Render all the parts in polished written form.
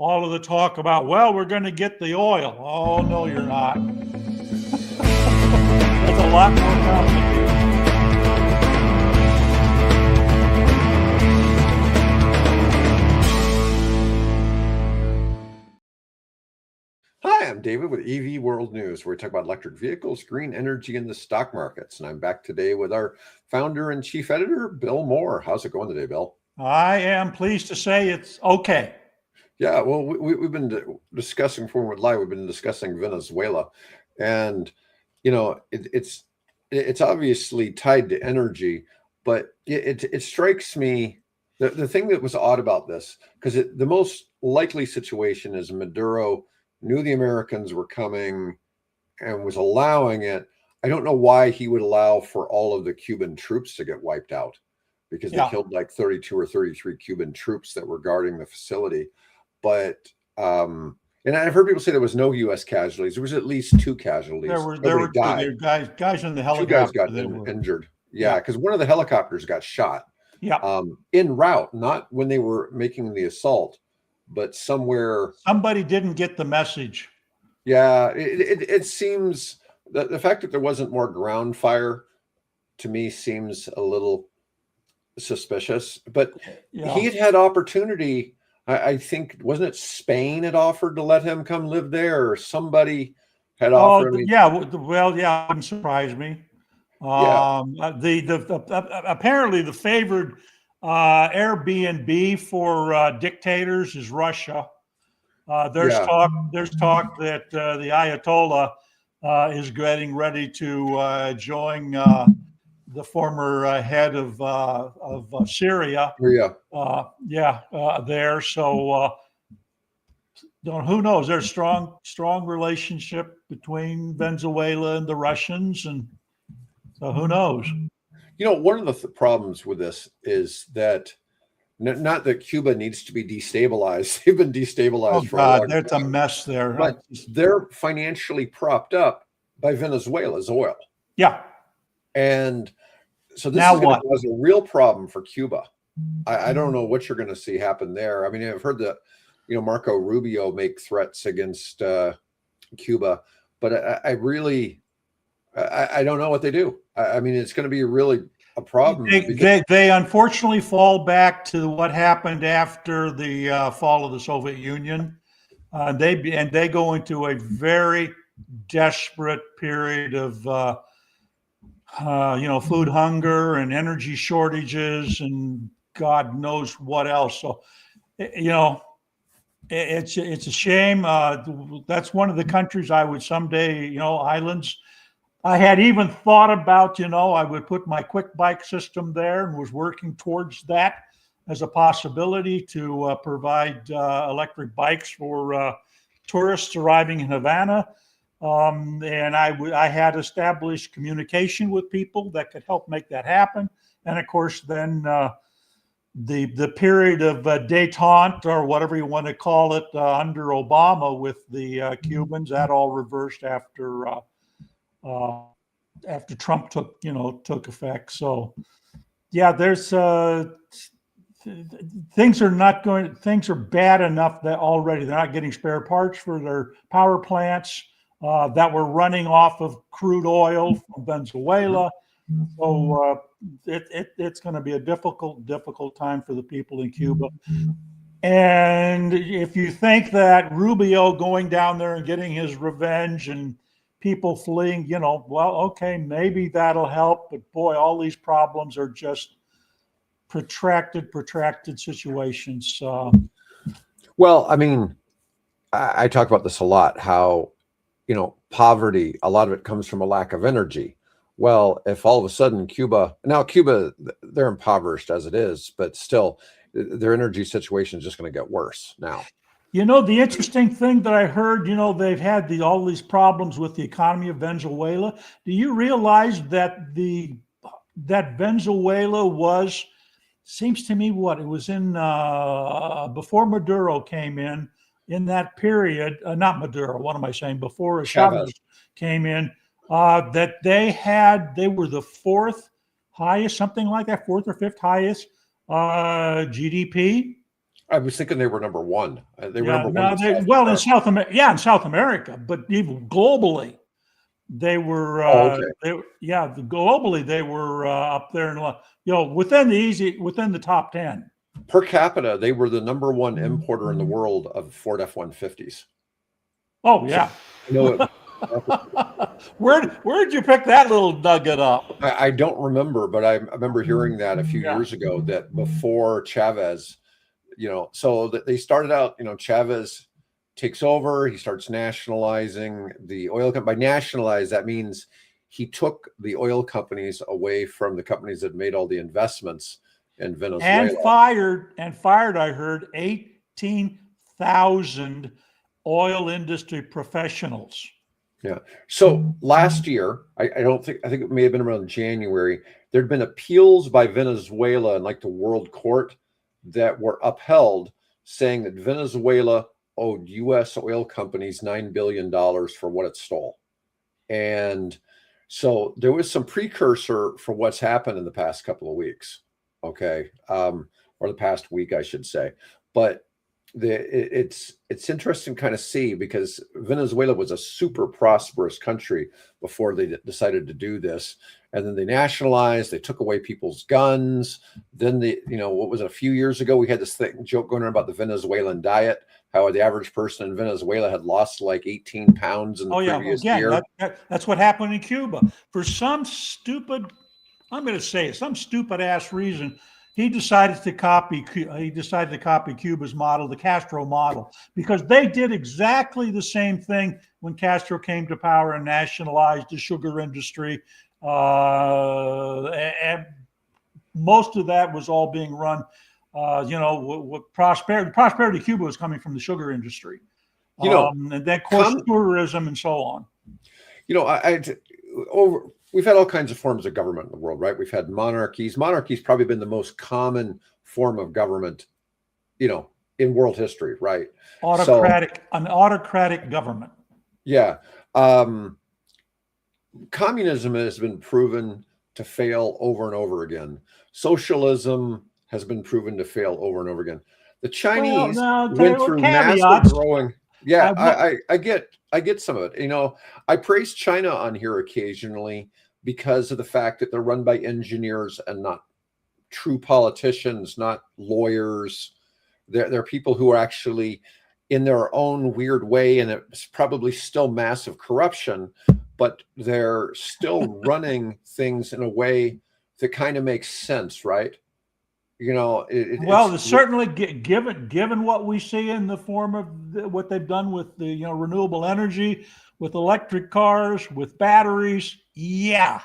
all of the talk about, well, we're going to get the oil. Oh, no, you're not. It's a lot more complicated. Hi, I'm David with EV World News, where we talk about electric vehicles, green energy, and the stock markets. And I'm back today with our founder and chief editor, Bill Moore. How's it going today, Bill? I am pleased to say it's okay. Yeah, well, we've been discussing Forward Live. We've been discussing Venezuela, and it's obviously tied to energy, but it strikes me the thing that was odd about this, because the most likely situation is Maduro knew the Americans were coming and was allowing it. I don't know why he would allow for all of the Cuban troops to get wiped out, because they killed like 32 or 33 Cuban troops that were guarding the facility. But and I've heard people say there was no U.S. casualties. There was at least 2 casualties. There were died. Guys in the helicopter. 2 guys got injured. Yeah, because one of the helicopters got shot. Yeah. En route, not when they were making the assault, but somewhere. Somebody didn't get the message. Yeah, it seems that the fact that there wasn't more ground fire, to me, seems a little suspicious. But he had opportunity. I think, wasn't it Spain had offered to let him come live there, or somebody had offered him? It wouldn't surprise me. Apparently the favored Airbnb for dictators is Russia. There's talk that the Ayatollah is getting ready to join the former head of Syria. There. So who knows? There's strong relationship between Venezuela and the Russians, and so who knows? One of the problems with this is that not that Cuba needs to be destabilized. They've been destabilized for a long time. There's a mess there. But they're financially propped up by Venezuela's oil. Yeah. And so this is going to cause a real problem for Cuba. I don't know what you're going to see happen there. I mean, I've heard that, Marco Rubio make threats against Cuba, but I don't know what they do. I mean, it's going to be really a problem. They unfortunately fall back to what happened after the fall of the Soviet Union. They go into a very desperate period of food hunger and energy shortages and God knows what else. So it's a shame. That's one of the countries I would someday, islands. I had even thought about, I would put my quick bike system there and was working towards that as a possibility to provide electric bikes for tourists arriving in Havana. And I had established communication with people that could help make that happen. And of course, then the period of détente, or whatever you want to call it, under Obama with the Cubans, that all reversed after Trump took effect. So yeah, there's things are bad enough that already they're not getting spare parts for their power plants that were running off of crude oil from Venezuela. So it's going to be a difficult time for the people in Cuba. And if you think that Rubio going down there and getting his revenge and people fleeing, okay, maybe that'll help. But boy, all these problems are just protracted situations. Well, I mean, I talk about this a lot, how, poverty, a lot of it comes from a lack of energy. Well, if all of a sudden Cuba, they're impoverished as it is, but still their energy situation is just going to get worse now. The interesting thing that I heard, they've had all these problems with the economy of Venezuela. Do you realize that that Venezuela seems to me it was in before Maduro came in that period, not Maduro, what am I saying? Before Chavez came in, that they were the 4th highest, something like that, 4th or 5th highest GDP. I was thinking they were number one. They were Yeah, number no, one. in South America, yeah, in South America, but even globally, they were, Oh, okay. globally they were up there, and within the top 10. Per capita, they were the number one importer in the world of Ford F-150s. Oh yeah. You know what? Where'd you pick that little nugget up? I don't remember, but I remember hearing that a few Yeah. years ago, that before Chavez, so that they started out, Chavez takes over, he starts nationalizing the oil company. By nationalize, that means he took the oil companies away from the companies that made all the investments in Venezuela. And fired, I heard, 18,000 oil industry professionals. Yeah. So last year, I think it may have been around January, there'd been appeals by Venezuela in like the world court that were upheld, saying that Venezuela owed U.S. oil companies $9 billion for what it stole. And so there was some precursor for what's happened in the past couple of weeks. Okay. Or the past week, I should say. But it's interesting to kind of see, because Venezuela was a super prosperous country before they decided to do this, and then they nationalized, they took away people's guns. Then what was it, a few years ago, we had this joke going on about the Venezuelan diet, how the average person in Venezuela had lost like 18 pounds in the previous year. That's what happened in Cuba. For some stupid ass reason, he decided to copy Cuba's model, the Castro model, because they did exactly the same thing when Castro came to power and nationalized the sugar industry. And most of that was all being run, with prosperity. Prosperity of Cuba was coming from the sugar industry, and then of course tourism and so on. We've had all kinds of forms of government in the world, right? We've had monarchies. Monarchy's probably been the most common form of government, in world history, right? An autocratic government. Yeah. Communism has been proven to fail over and over again. Socialism has been proven to fail over and over again. The Chinese went through massive growing. Yeah, I get some of it. I praise China on here occasionally because of the fact that they're run by engineers and not true politicians, not lawyers. They're people who are actually in their own weird way, and it's probably still massive corruption, but they're still running things in a way that kind of makes sense, right? It's certainly, given what we see in the form of what they've done with the renewable energy, with electric cars, with batteries. Yeah.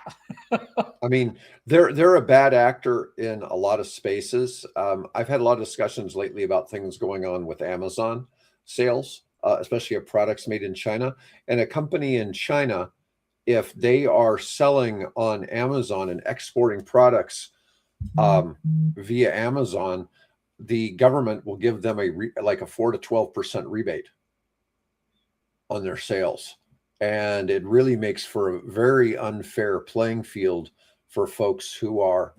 I mean, they're a bad actor in a lot of spaces. I've had a lot of discussions lately about things going on with Amazon sales, especially of products made in China. And a company in China, if they are selling on Amazon and exporting products via Amazon, the government will give them like a 4 to 12% rebate on their sales. And it really makes for a very unfair playing field for folks who are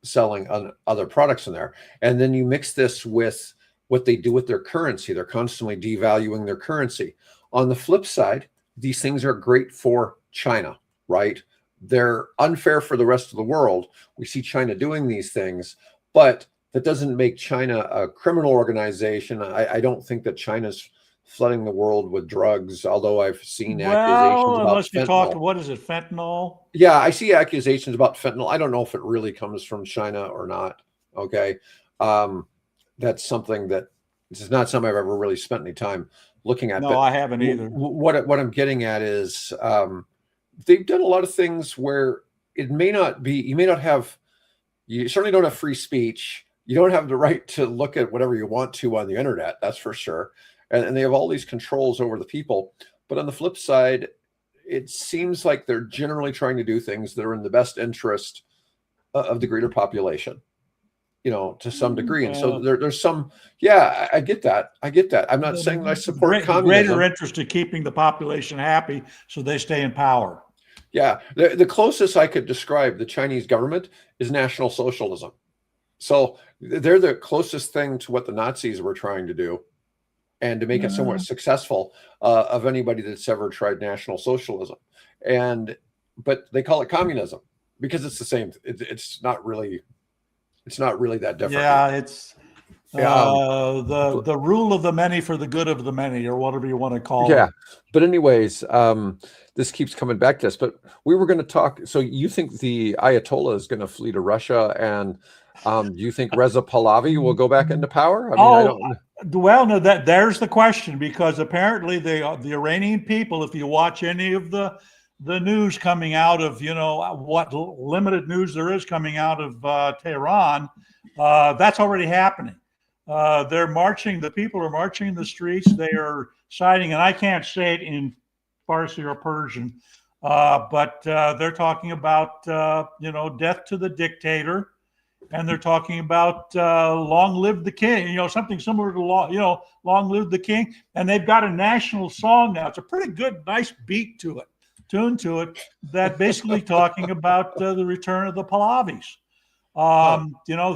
selling other products in there. And then you mix this with what they do with their currency. They're constantly devaluing their currency. On the flip side, these things are great for China, right? They're unfair for the rest of the world. We see China doing these things, but that doesn't make China a criminal organization. I don't think that China's flooding the world with drugs, although I've seen accusations about unless you fentanyl. talk, what is it, fentanyl? Yeah, I see accusations about fentanyl. I don't know if it really comes from China or not. Okay. That's something that this is not something I've ever really spent any time looking at. No, I haven't either. What I'm getting at is they've done a lot of things where it may not be, you certainly don't have free speech. You don't have the right to look at whatever you want to on the internet. That's for sure. And they have all these controls over the people. But on the flip side, it seems like they're generally trying to do things that are in the best interest of the greater population, to some degree. And so there's some, I get that. I'm not saying that I support communism. Greater interest in keeping the population happy so they stay in power. Yeah. The closest I could describe the Chinese government is National Socialism. So they're the closest thing to what the Nazis were trying to do, and to make it somewhat successful of anybody that's ever tried National Socialism. But they call it communism because it's the same. It's not really that different. Yeah, it's the rule of the many for the good of the many, or whatever you want to call it. But anyways, this keeps coming back to us. But we were going to talk. So you think the Ayatollah is going to flee to Russia, and do you think Reza Pahlavi will go back into power? I mean, I don't. Well, no, there's the question, because apparently the Iranian people, if you watch any of the news coming out of, what limited news there is coming out of Tehran, that's already happening. They're marching. The people are marching in the streets. They are citing, and I can't say it in Farsi or Persian, but they're talking about, death to the dictator. And they're talking about long live the king, something similar to long live the king. And they've got a national song now. It's a pretty good, nice beat to it, tune to it, that basically talking about the return of the Pahlavis.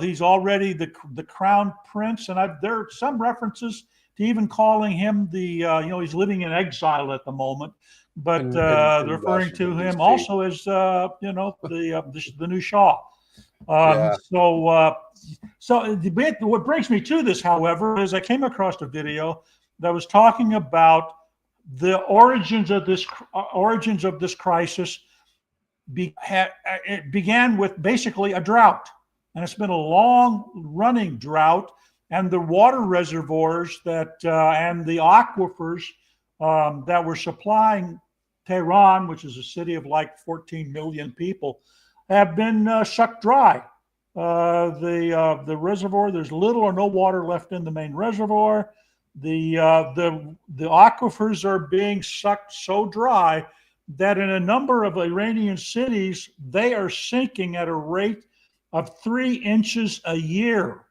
He's already the crown prince, and there are some references to even calling him he's living in exile at the moment, but they're referring to him also as the new Shah. So what brings me to this, however, is I came across a video that was talking about the origins of this crisis. It began with basically a drought, and it's been a long-running drought, and the water reservoirs that and the aquifers that were supplying Tehran, which is a city of like 14 million people, have been sucked dry. The reservoir, there's little or no water left in the main reservoir. The aquifers are being sucked so dry that in a number of Iranian cities, they are sinking at a rate of 3 inches a year.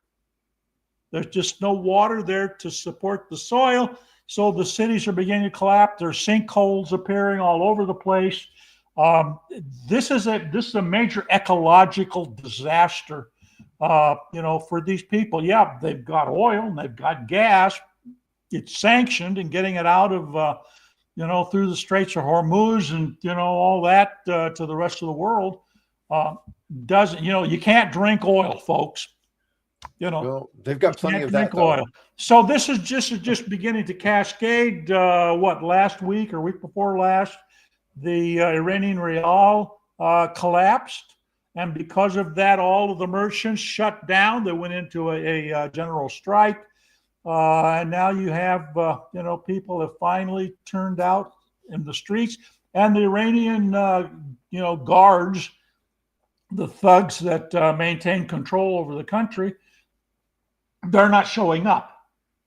There's just no water there to support the soil, so the cities are beginning to collapse. There's sinkholes appearing all over the place. This is a major ecological disaster, for these people. Yeah, they've got oil and they've got gas. It's sanctioned, and getting it out of, through the Straits of Hormuz and, all that to the rest of the world doesn't, you can't drink oil, folks. Well, they've got plenty of that oil. So this is just beginning to cascade. Last week or week before last, the Iranian rial collapsed, and because of that, all of the merchants shut down. They went into a general strike, and now you have people have finally turned out in the streets, and the Iranian guards, the thugs that maintain control over the country, they're not showing up.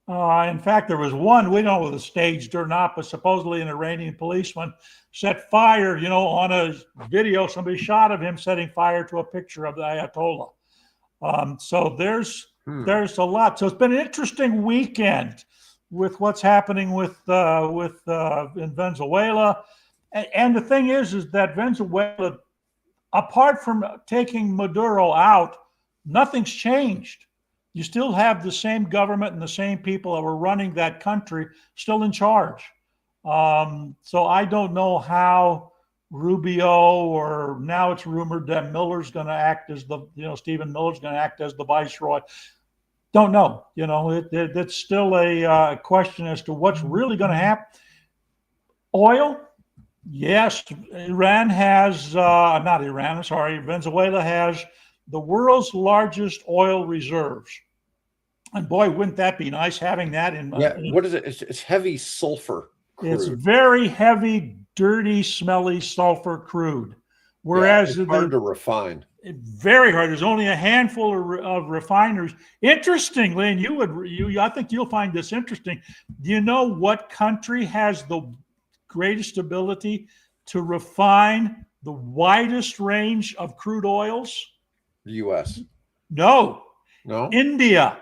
In fact, there was one, we don't know if it was staged or not, but supposedly an Iranian policeman set fire, on a video, somebody shot of him setting fire to a picture of the Ayatollah. So there's a lot. So it's been an interesting weekend with what's happening with in Venezuela. And the thing is that Venezuela, apart from taking Maduro out, nothing's changed. You still have the same government and the same people that were running that country still in charge. So I don't know how Rubio, or now it's rumored that Miller's going to act as Stephen Miller's going to act as the viceroy. Don't know. It's still a question as to what's really going to happen. Oil, yes, Venezuela has the world's largest oil reserves. And boy, wouldn't that be nice having that in? What is it? It's heavy sulfur crude. It's very heavy, dirty, smelly sulfur crude. Whereas it's hard to refine. Very hard. There's only a handful of refiners. Interestingly, and I think you'll find this interesting. Do you know what country has the greatest ability to refine the widest range of crude oils? The U.S. No. India.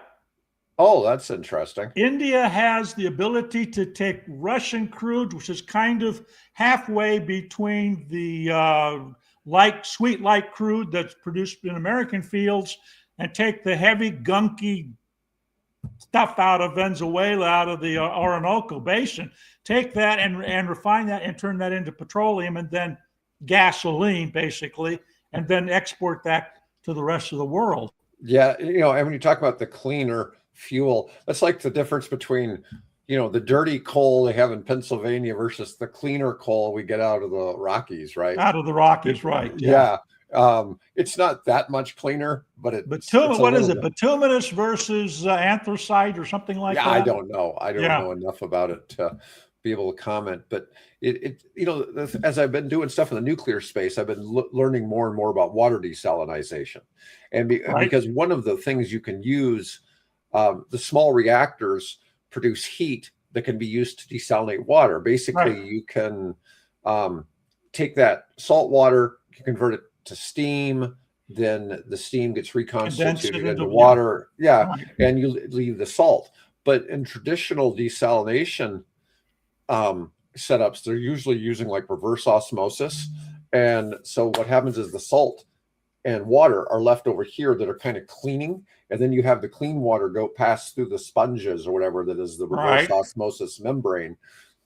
Oh, that's interesting. India has the ability to take Russian crude, which is kind of halfway between the sweet light crude that's produced in American fields, and take the heavy, gunky stuff out of Venezuela, out of the Orinoco Basin, take that and refine that and turn that into petroleum and then gasoline, basically, and then export that to the rest of the world. Yeah, and when you talk about the cleaner fuel, that's like the difference between, the dirty coal they have in Pennsylvania versus the cleaner coal we get out of the Rockies, right? Out of the Rockies, right? Yeah. It's not that much cleaner, but what is it? Bituminous versus anthracite or something like that? I don't know. I don't know enough about it to be able to comment. But as I've been doing stuff in the nuclear space, I've been learning more and more about water desalinization, and because one of the things you can use, the small reactors produce heat that can be used to desalinate water. Basically, you can take that salt water, you convert it to steam, then the steam gets reconstituted into water. And you leave the salt. But in traditional desalination setups, they're usually using like reverse osmosis. And so what happens is the salt and water are left over here that are kind of cleaning. And then you have the clean water go pass through the sponges or whatever that is the reverse osmosis membrane.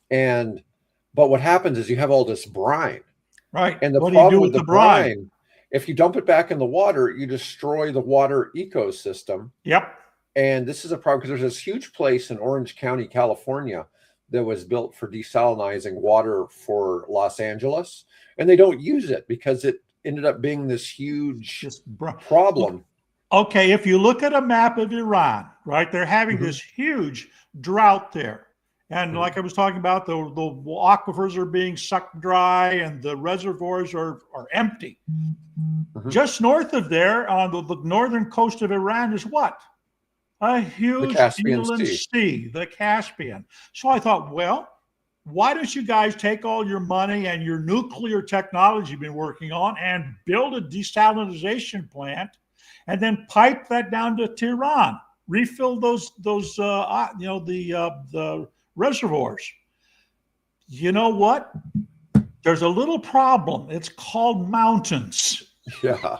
But what happens is you have all this brine. Right. And the problem with the brine, if you dump it back in the water, you destroy the water ecosystem. Yep. And this is a problem because there's this huge place in Orange County, California, that was built for desalinizing water for Los Angeles. And they don't use it because it ended up being this huge problem. Okay, if you look at a map of Iran, right, they're having this huge drought there. And like I was talking about, the aquifers are being sucked dry and the reservoirs are empty. Just north of there, on the northern coast of Iran, is what? A huge inland sea, the Caspian. So I thought, well, why don't you guys take all your money and your nuclear technology you've been working on and build a desalinization plant and then pipe that down to Tehran, refill the reservoirs. You know what? There's a little problem. It's called mountains. Yeah.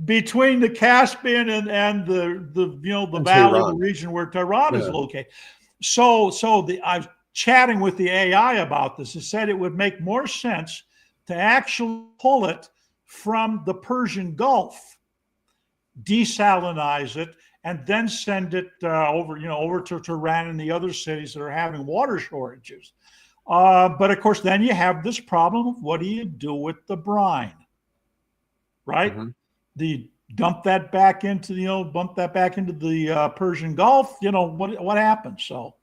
Between the Caspian and the valley, the region where Tehran is located. So I was chatting with the AI about this. It said it would make more sense to actually pull it from the Persian Gulf, desalinize it, and then send it over to Tehran and the other cities that are having water shortages. But of course, then you have this problem of what do you do with the brine, right? The dump that back into the Persian Gulf. What happens? So,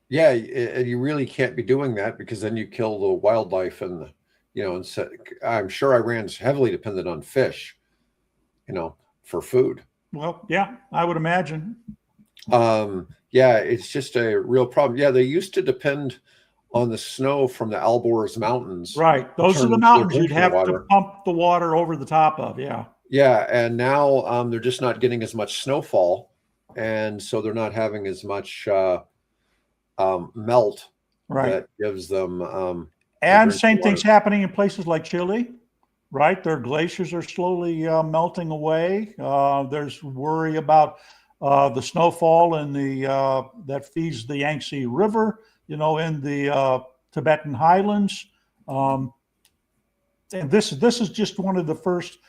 yeah, and you really can't be doing that because then you kill the wildlife and I'm sure Iran's heavily dependent on fish, for food. Well, yeah, I would imagine. Yeah, it's just a real problem. Yeah, they used to depend on the snow from the Alborz Mountains. Right. Those are the mountains you'd have to pump the water over the top of. Yeah. Yeah. And now they're just not getting as much snowfall. And so they're not having as much melt that gives them. And same thing's happening in places like Chile. Right, their glaciers are slowly melting away. There's worry about the snowfall in that feeds the Yangtze River, in the Tibetan highlands. And this is just one of the first,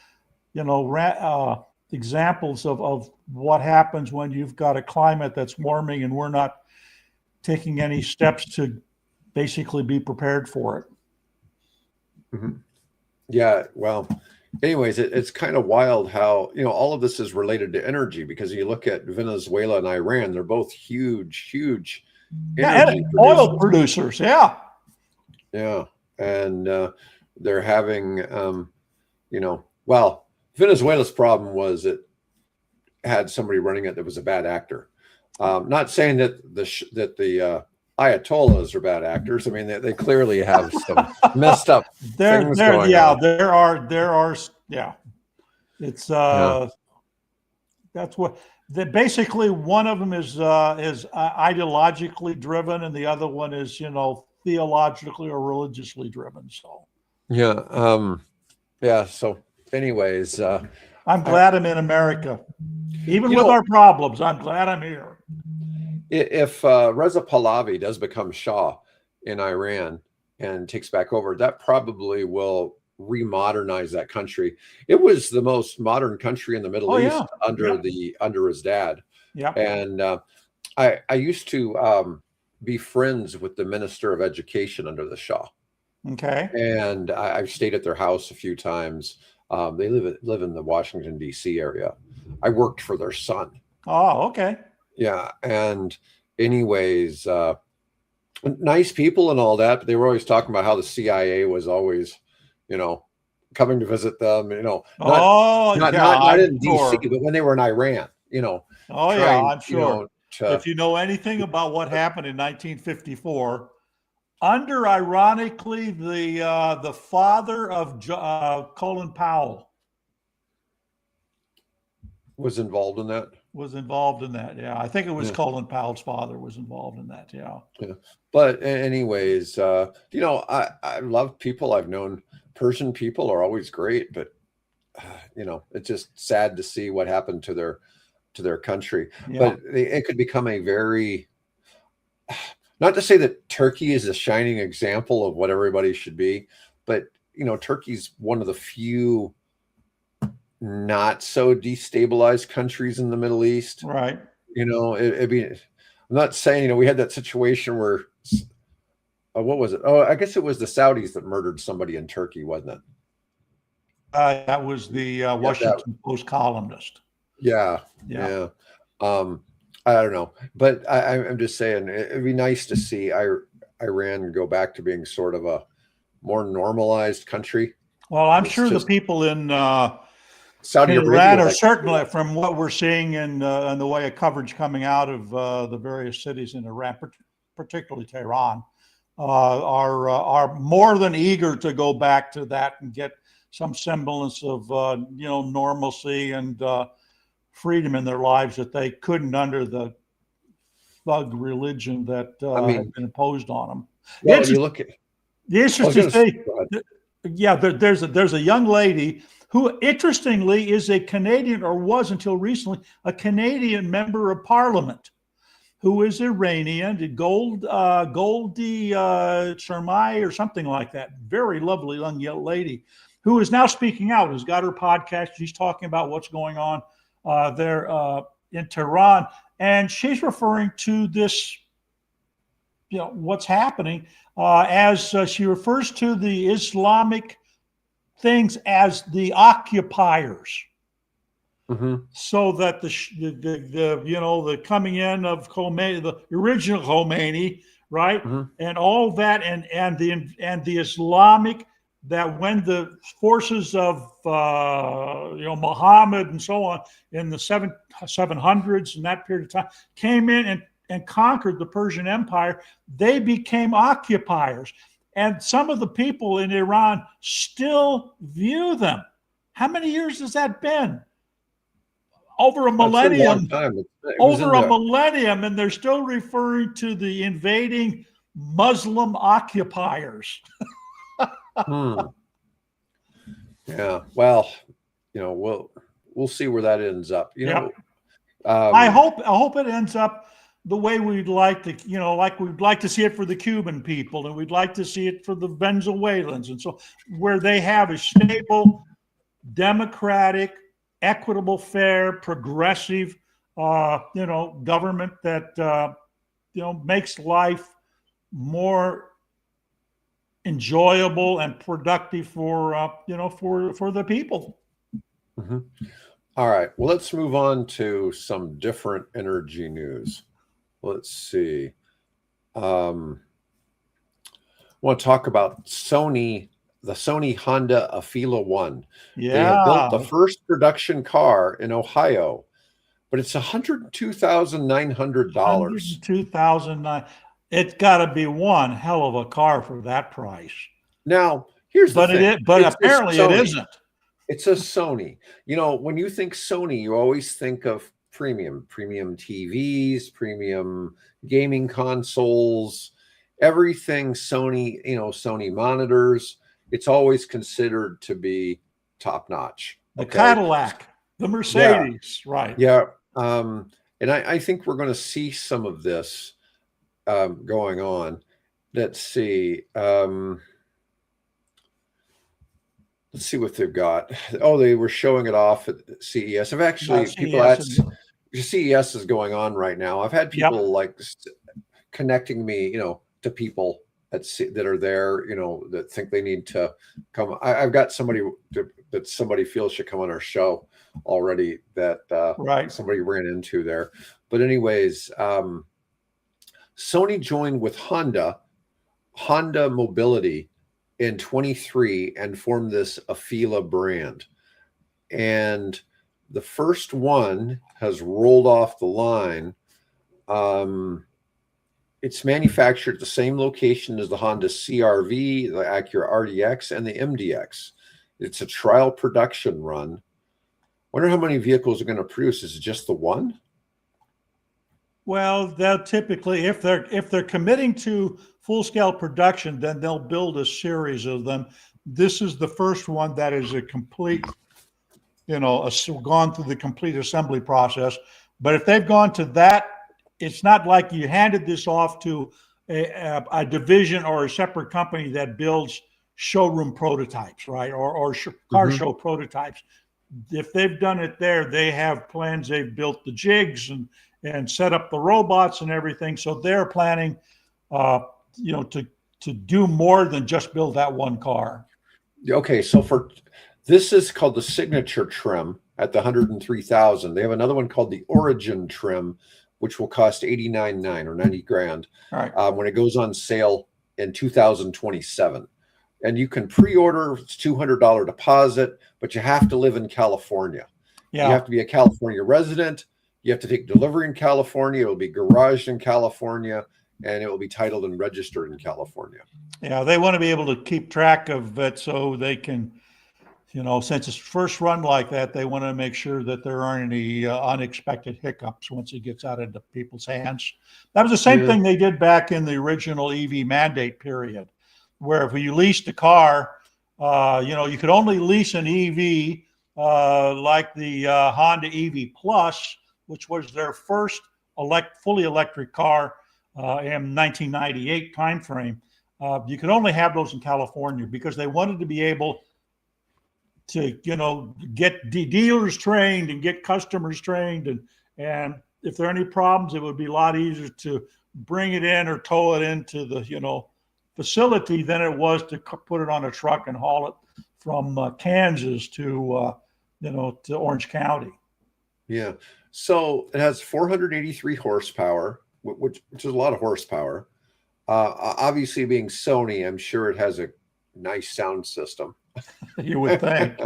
examples of what happens when you've got a climate that's warming and we're not taking any steps to basically be prepared for it. Yeah, well, anyways, it's kind of wild how, all of this is related to energy because you look at Venezuela and Iran, they're both huge energy oil producers. Yeah. Yeah. And they're having, Venezuela's problem was it had somebody running it that was a bad actor. Not saying that the Ayatollahs are bad actors. I mean, they clearly have some messed up things going on. There are. It's that's what. Basically, one of them is ideologically driven, and the other one is theologically or religiously driven. So yeah. So, anyways, I'm glad I'm in America. Even You with know, our problems, I'm glad I'm here. if Reza Pahlavi does become Shah in Iran and takes back over, that probably will remodernize that country. It was the most modern country in the Middle Oh, East yeah. under his dad. Yeah. And I used to be friends with the Minister of Education under the Shah, Okay. and I've stayed at their house a few times. They live in the Washington D.C. area. I worked for their son. Oh, okay. Yeah, and anyways, nice people and all that, but they were always talking about how the CIA was always, you know, coming to visit them. You know, Oh, yeah, not I'm in D.C., sure. but when they were in Iran. You know, Oh, yeah, trying, I'm sure. to If you know anything about what happened in 1954, under ironically the father of Colin Powell was involved in that. was involved in that. Yeah, I think it was Yeah. Colin Powell's father was involved in that. Yeah. Yeah. But anyways, I love people. I've known Persian people are always great, but it's just sad to see what happened to their country. Yeah. But it could become a very, not to say that Turkey is a shining example of what everybody should be, but Turkey's one of the few not so destabilized countries in the Middle East. Right. I'm not saying, we had that situation where, what was it? Oh, I guess it was the Saudis that murdered somebody in Turkey, wasn't it? That was the Washington Post columnist. Yeah. Yeah. I don't know, but I'm just saying it'd be nice to see Iran go back to being sort of a more normalized country. Well, I'm sure the people in Saudi Iran Arabia are certainly, from what we're seeing in the way of coverage coming out of the various cities in Iran, particularly Tehran, are more than eager to go back to that and get some semblance of normalcy and freedom in their lives that they couldn't under the thug religion that had been imposed on them. Well, you look at the interesting thing. Yeah, there's a young lady who, interestingly, is a Canadian, or was until recently a Canadian member of Parliament, who is Iranian, Goldie Sharmai or something like that. Very lovely young lady, who is now speaking out. Has got her podcast. She's talking about what's going on there in Tehran, and she's referring to this, what's happening, as she refers to the Islamic things as the occupiers. Mm-hmm. So that the coming in of Khomeini, the original Khomeini, right, mm-hmm. and all that, and the Islamic, that when the forces of Muhammad and so on in the 700s and that period of time came in and conquered the Persian Empire, they became occupiers. And some of the people in Iran still view them. How many years has that been? Over a millennium. Over a millennium, and they're still referring to the invading Muslim occupiers. Yeah. Well, we'll see where that ends up. I hope it ends up the way we'd like to, like we'd like to see it for the Cuban people, and we'd like to see it for the Venezuelans, and so where they have a stable, democratic, equitable, fair, progressive, government that makes life more enjoyable and productive for the people. Mm-hmm. All right. Well, let's move on to some different energy news. Let's see. I want to talk about Sony, the Sony Honda Afeela 1. Yeah. They have built the first production car in Ohio, but it's $102,900. $102,900. It's got to be one hell of a car for that price. Now, here's the thing. Apparently it isn't. It's a Sony. When you think Sony, you always think of premium TVs, premium gaming consoles, everything Sony, Sony monitors. It's always considered to be top notch. The Cadillac. The Yeah, Mercedes, right. yeah. And I think we're going to see some of this going on. Let's see. Let's see what they've got. Oh, they were showing it off at CES. I've actually people CES. at CES is going on right now. I've had Yep. people like connecting me, to people that are there, that think they need to come. I've got somebody that somebody feels should come on our show already that Right. somebody ran into there. But anyways, Sony joined with Honda Mobility in 23 and formed this Afeela brand. And the first one has rolled off the line. It's manufactured at the same location as the Honda CR-V, the Acura RDX, and the MDX. It's a trial production run. Wonder how many vehicles are going to produce. Is it just the one? Well, they'll typically, if they're committing to full-scale production, then they'll build a series of them. This is the first one that is a complete, gone through the complete assembly process. But if they've gone to that, it's not like you handed this off to a division or a separate company that builds showroom prototypes, right? Or car show prototypes. If they've done it there, they have plans. They've built the jigs and set up the robots and everything. So they're planning, to do more than just build that one car. Okay, so this is called the signature trim at the 103,000. They have another one called the Origin trim, which will cost $89,900 or 90 grand. All right. When it goes on sale in 2027. And you can pre-order. It's $200 deposit, but you have to live in California. Yeah. You have to be a California resident. You have to take delivery in California. It will be garaged in California, and it will be titled and registered in California. Yeah, they want to be able to keep track of it so they can, since it's first run like that, they want to make sure that there aren't any unexpected hiccups once it gets out into people's hands. That was the same thing they did back in the original EV mandate period, where if you leased a car, you could only lease an EV like the Honda EV Plus, which was their first fully electric car in 1998 timeframe. You could only have those in California because they wanted to be able to, get dealers trained and get customers trained. And if there are any problems, it would be a lot easier to bring it in or tow it into the, facility than it was to put it on a truck and haul it from Kansas to Orange County. Yeah. So it has 483 horsepower, which is a lot of horsepower. Obviously, being Sony, I'm sure it has a nice sound system. You would think.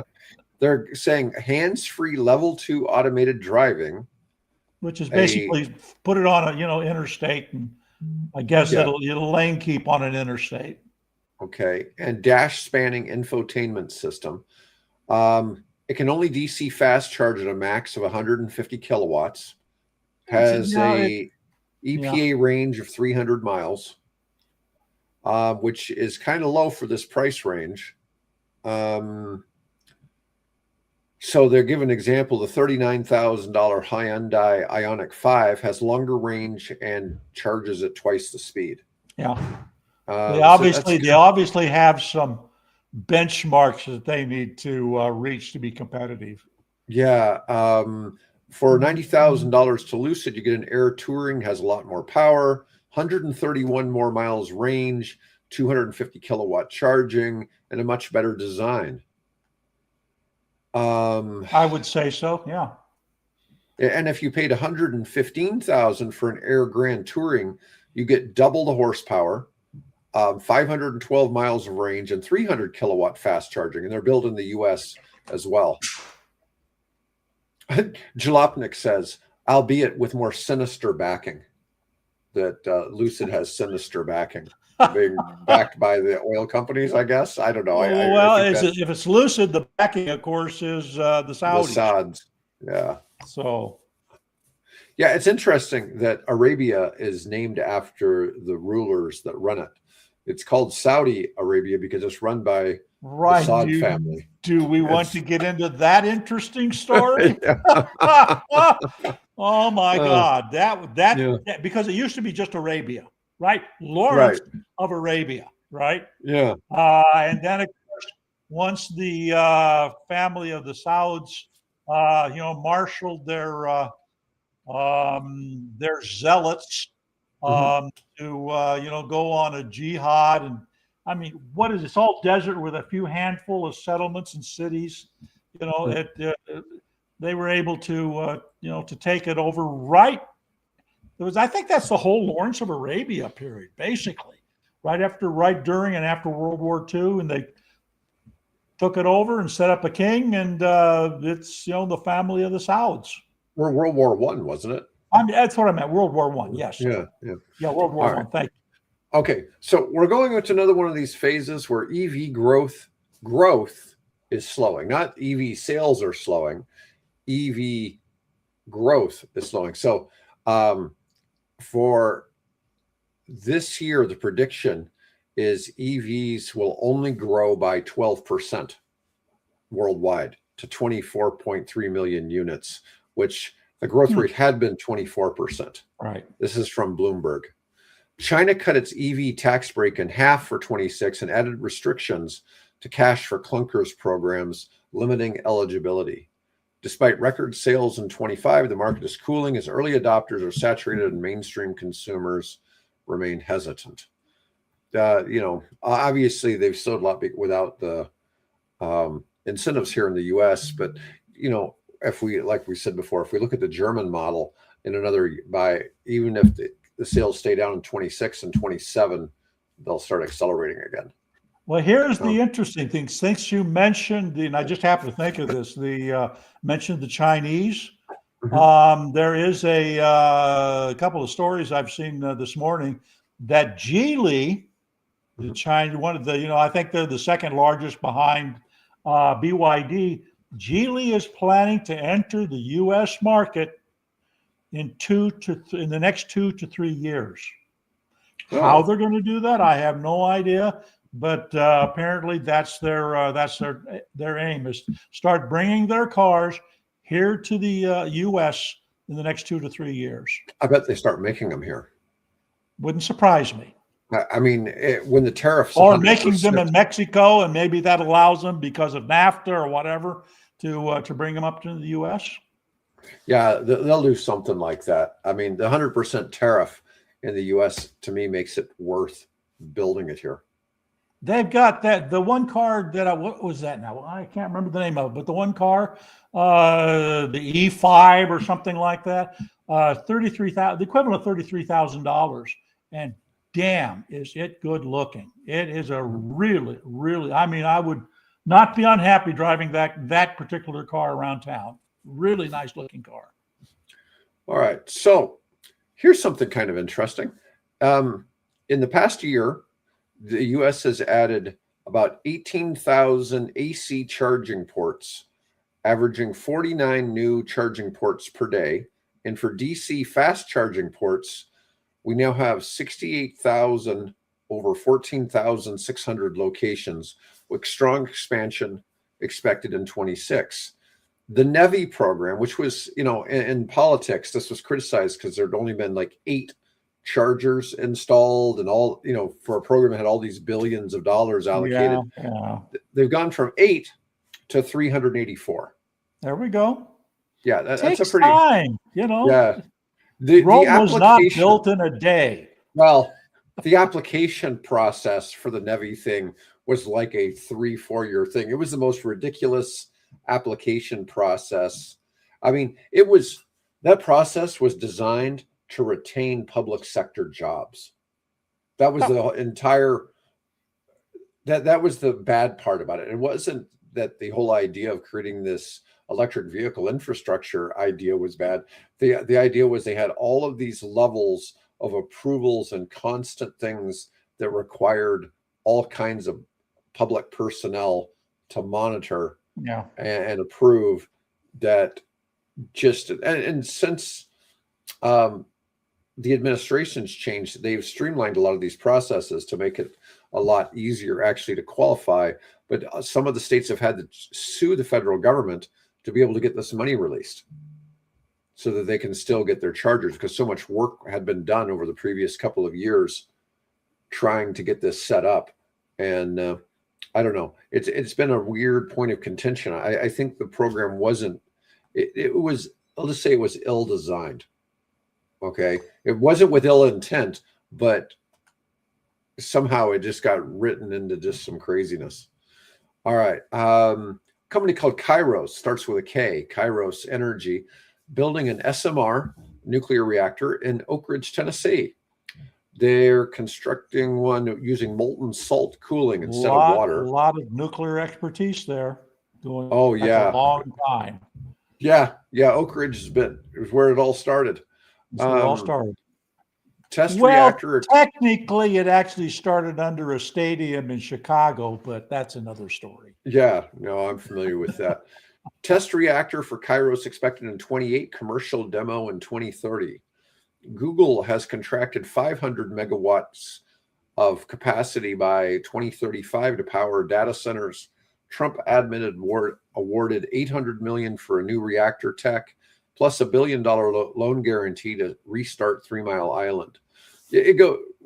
They're saying hands-free level 2 automated driving, which is basically put it on a interstate, and I guess it'll lane keep on an interstate. Okay, and dash spanning infotainment system. It can only DC fast charge at a max of 150 kilowatts. Has a EPA range of 300 miles, which is kind of low for this price range. So they're giving an example. The $39,000 Hyundai Ioniq 5 has longer range and charges at twice the speed. Yeah, they obviously have some benchmarks that they need to reach to be competitive. Yeah, for $90,000 to Lucid, you get an Air Touring, has a lot more power, 131 more miles range, 250 kilowatt charging, and a much better design. I would say so, yeah. And if you paid $115,000 for an Air Grand Touring, you get double the horsepower, 512 miles of range, and 300 kilowatt fast charging. And they're built in the U.S. as well. Jalopnik says, albeit with more sinister backing, that Lucid has sinister backing. Being backed by the oil companies, I guess. I don't know. If it's Lucid, the backing, of course, is the Saudis. The Sauds. Yeah. So. Yeah, it's interesting that Arabia is named after the rulers that run it. It's called Saudi Arabia because it's run by the Right. Saud family. Do we want to get into that interesting story? Oh my God. That because it used to be just Arabia, right? Lawrence Right. of Arabia, right? Yeah. And then of course, once the family of the Sauds, marshaled their zealots to go on a jihad. And I mean, what is this? All desert with a few handful of settlements and cities. They were able to to take it over. Right. I think that's the whole Lawrence of Arabia period, basically, right during and after World War II, and they took it over and set up a king, and it's the family of the Sauds. We're World War One, wasn't it? I mean, that's what I meant. World War One. Yes. Yeah. World War One. Thank you. Okay, so we're going into another one of these phases where EV growth is slowing. Not EV sales are slowing. EV growth is slowing. So for this year, the prediction is EVs will only grow by 12% worldwide to 24.3 million units, which the growth rate had been 24%. Right. This is from Bloomberg. China cut its EV tax break in half for 26 and added restrictions to cash for clunkers programs, limiting eligibility. Despite record sales in 25, the market is cooling as early adopters are saturated and mainstream consumers remain hesitant. Obviously they've sold a lot without the incentives here in the U.S., but if we, like we said before, if we look at the German model in even if the sales stay down in 26 and 27, they'll start accelerating again. Well, here's the interesting thing. Since you mentioned, and I just happened to think of this, mentioned the Chinese. There is a couple of stories I've seen this morning that Geely, the China, one of the, I think they're the second largest behind BYD. Geely is planning to enter the U.S. market in the next 2 to 3 years. Oh. How they're going to do that, I have no idea. But apparently, that's their aim, is to start bringing their cars here to the U.S. in the next 2 to 3 years. I bet they start making them here. Wouldn't surprise me. I mean, when the tariffs or making them in Mexico, and maybe that allows them, because of NAFTA or whatever, to bring them up to the U.S. Yeah, they'll do something like that. I mean, the 100% tariff in the U.S. to me makes it worth building it here. They've got the one car that what was that now? I can't remember the name of it, but the one car, the E5 or something like that, $33,000, the equivalent of $33,000, and damn, is it good looking. It is a really, really, I mean, I would not be unhappy driving that particular car around town. Really nice looking car. All right. So here's something kind of interesting. In the past year, the U.S. has added about 18,000 AC charging ports, averaging 49 new charging ports per day. And for DC fast charging ports, we now have 68,000 over 14,600 locations, with strong expansion expected in 26. The NEVI program, which was, in politics, this was criticized because there'd only been like 8 chargers installed, and all, for a program that had all these billions of dollars allocated. Yeah. They've gone from 8 to 384. There we go. Yeah, that's a pretty time, Yeah. Rome was not built in a day. Well, the application process for the NEVI thing was like a 3-4 year thing. It was the most ridiculous application process. I mean, that process was designed to retain public sector jobs. That was the entire, that was the bad part about it. It wasn't that the whole idea of creating this electric vehicle infrastructure idea was bad. The idea was they had all of these levels of approvals and constant things that required all kinds of public personnel to monitor and approve that. And since the administration's changed. They've streamlined a lot of these processes to make it a lot easier actually to qualify. But some of the states have had to sue the federal government to be able to get this money released so that they can still get their chargers, because so much work had been done over the previous couple of years trying to get this set up. And I don't know. It's been a weird point of contention. I think the program wasn't, it was, I'll just say it was ill-designed. Okay. It wasn't with ill intent, but somehow it just got written into just some craziness. All right. Company called Kairos, starts with a K, Kairos Energy, building an SMR nuclear reactor in Oak Ridge, Tennessee. They're constructing one using molten salt cooling instead of water. A lot of nuclear expertise there. Going yeah. a long time. Yeah. Oak Ridge is where it all started. That's where it all started. Test reactor. Technically, it actually started under a stadium in Chicago, but that's another story. Yeah, no, I'm familiar with that. Test reactor for Kairos expected in 28, commercial demo in 2030. Google has contracted 500 megawatts of capacity by 2035 to power data centers. Trump admin awarded $800 million for a new reactor tech, plus $1 billion loan guarantee to restart 3 Mile Island.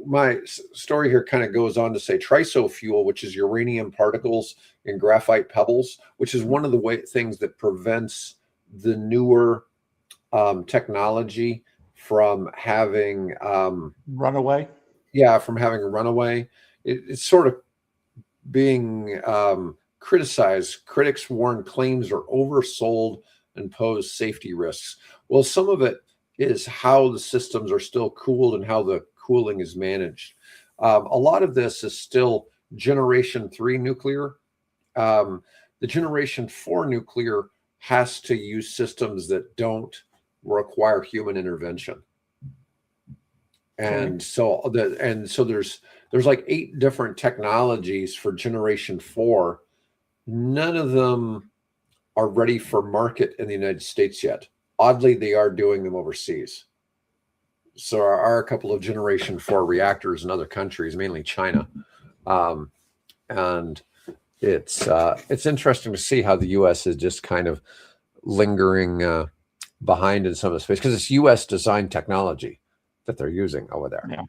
My story here kind of goes on to say triso fuel, which is uranium particles in graphite pebbles, which is one of the things that prevents the newer technology from having runaway. Yeah, from having a runaway. It's sort of being criticized. Critics warn claims are oversold and pose safety risks. Well, some of it is how the systems are still cooled and how the cooling is managed. A lot of this is still generation 3 nuclear. The generation 4 nuclear has to use systems that don't require human intervention. And so there's like 8 different technologies for generation 4. None of them are ready for market in the United States yet. Oddly, they are doing them overseas. So there are a couple of generation 4 reactors in other countries, mainly China. And it's interesting to see how the U.S. is just kind of lingering behind in some of the space, because it's U.S. designed technology that they're using over there. Yeah.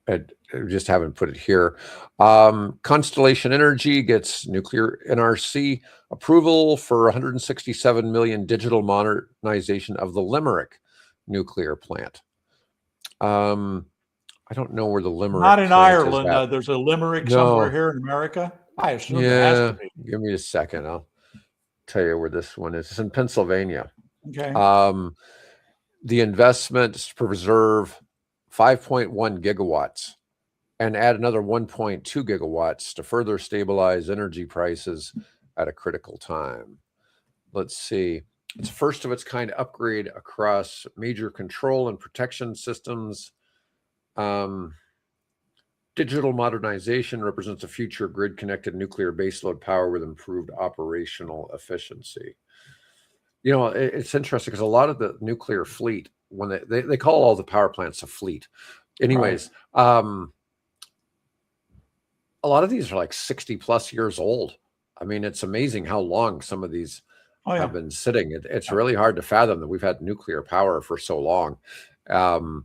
I just haven't put it here. Constellation Energy gets nuclear NRC approval for 167 million digital modernization of the Limerick nuclear plant. I don't know where the Limerick Not in plant Ireland. is at. There's a Limerick somewhere here in America. I assume Yeah, there has to be. give me a second. I'll tell you where this one is. It's in Pennsylvania. Okay. The investment is to preserve 5.1 gigawatts and add another 1.2 gigawatts to further stabilize energy prices at a critical time. Let's see. It's first of its kind upgrade across major control and protection systems. Digital modernization represents a future grid-connected nuclear baseload power with improved operational efficiency. You know, it's interesting because a lot of the nuclear fleet, when they call all the power plants a fleet. Anyways, right. A lot of these are like 60 plus years old. I mean, it's amazing how long some of these have been sitting. It's really hard to fathom that we've had nuclear power for so long. Well,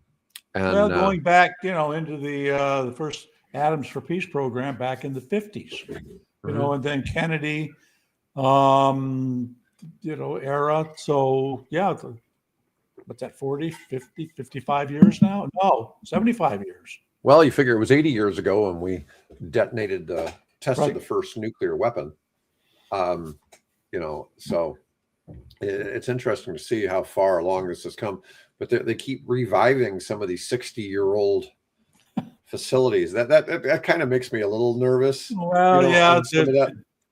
going back, into the first Atoms for Peace program back in the 50s, and then Kennedy, era. So, yeah, what's that, 40, 50, 55 years now? No, 75 years. Well, you figure it was 80 years ago when we tested the first nuclear weapon. So it's interesting to see how far along this has come. But they keep reviving some of these 60-year-old facilities. That kind of makes me a little nervous. Well,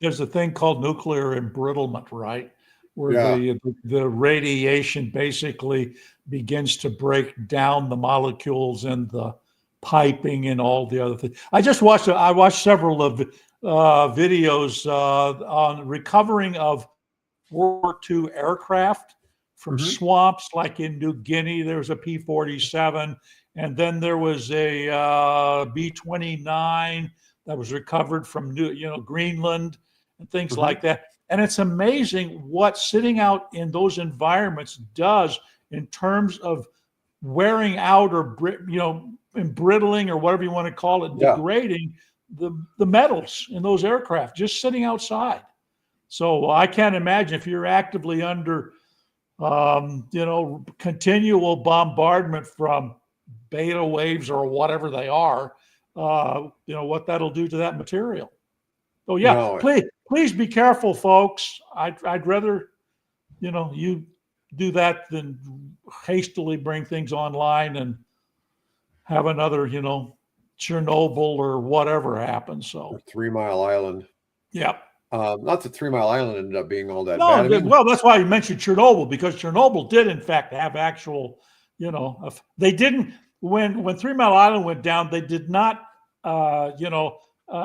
there's a thing called nuclear embrittlement, right? Where the radiation basically begins to break down the molecules and the piping and all the other things. I watched several of videos on recovering of World War II aircraft from swamps like in New Guinea. There was a P-47, and then there was a B-29 that was recovered from Greenland and things like that. And it's amazing what sitting out in those environments does in terms of wearing out or embrittling or whatever you want to call it, degrading the metals in those aircraft just sitting outside. So I can't imagine if you're actively under continual bombardment from beta waves or whatever they are, what that'll do to that material. So yeah, please be careful, folks. I'd rather, you do that than hastily bring things online and have another, Chernobyl or whatever happen. So 3 Mile Island. Yeah. Not that 3 Mile Island ended up being all that No, bad. I mean, well, that's why you mentioned Chernobyl, because Chernobyl did in fact have actual, they didn't, when 3 Mile Island went down, they did not,